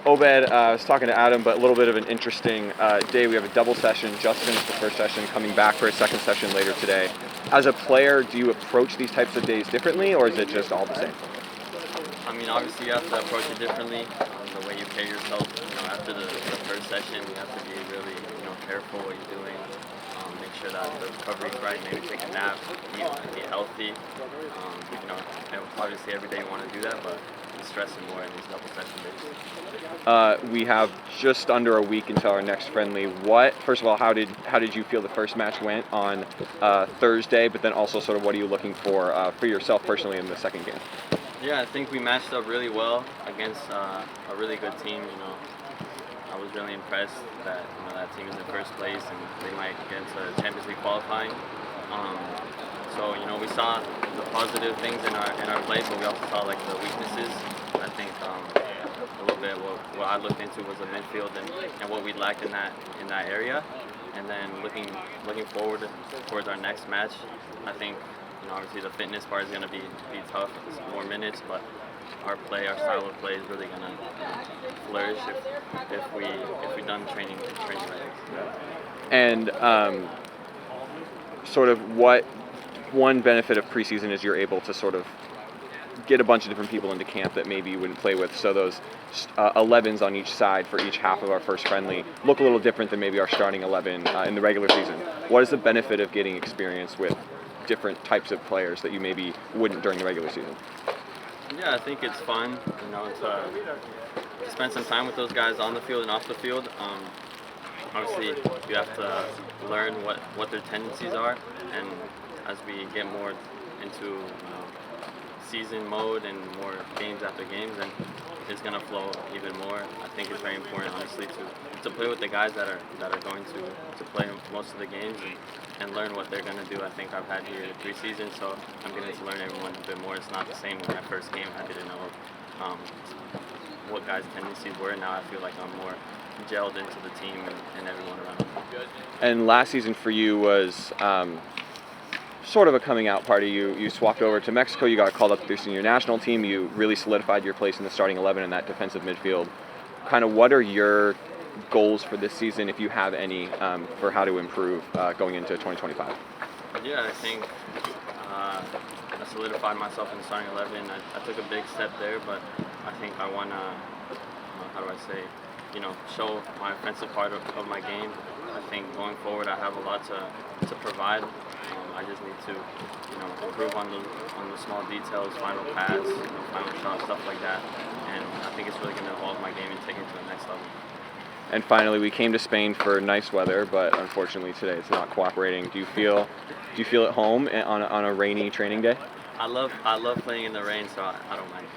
Obed, I was talking to Adam, but a little bit of an interesting day. We have a double session. Just finished the first session, coming back for a second session later today. As a player, do you approach these types of days differently, or is it just all the same? I mean, obviously you have to approach it differently. The way you carry yourself, after the first session, you have to be really, careful what you're doing. Make sure that the recovery's right. Maybe take a nap, eat healthy. And obviously every day you want to do that, but you're stressing more in these double session days. We have just under a week until our next friendly. First of all, how did you feel the first match went on Thursday? But then also, sort of, what are you looking for yourself personally in the second game? Yeah, I think we matched up really well against a really good team. I was really impressed that that team is in first place and they might get into Champions League qualifying. So we saw the positive things in our play, but we also saw like the weaknesses. I think a little bit what I looked into was the midfield and what we lacked in that area. And then looking forward towards our next match, I think obviously the fitness part is going to be tough. It's more minutes, but our style of play is really going to flourish if we done training right. And sort of what one benefit of preseason is you're able to sort of get a bunch of different people into camp that maybe you wouldn't play with. So those 11s on each side for each half of our first friendly look a little different than maybe our starting 11 in the regular season. What is the benefit of getting experience with different types of players that you maybe wouldn't during the regular season? Yeah, I think it's fun, to spend some time with those guys on the field and off the field. Obviously, you have to learn what their tendencies are, and as we get more into season mode and more games after games, then it's gonna flow even more. I think it's very important, honestly, to play with the guys that are going to play most of the games and learn what they're gonna do. I think I've had here 3 seasons, so I'm getting to learn everyone a bit more. It's not the same when I first came. I didn't know what guys' tendencies were. Now I feel like I'm more gelled into the team and everyone around. And last season for you was sort of a coming out party. You swapped over to Mexico. You got called up to your senior national team. You really solidified your place in the starting 11 in that defensive midfield. Kind of what are your goals for this season, if you have any, for how to improve going into 2025? Yeah, I think I solidified myself in the starting 11. I took a big step there, but I think I want to, show my offensive part of my game. I think going forward I have a lot to provide. I just need to, improve on the small details, final pass, final shot, stuff like that. And I think it's really going to evolve my game and take it to the next level. And finally, we came to Spain for nice weather, but unfortunately today it's not cooperating. Do you feel at home on a rainy training day? I love playing in the rain, so I don't mind.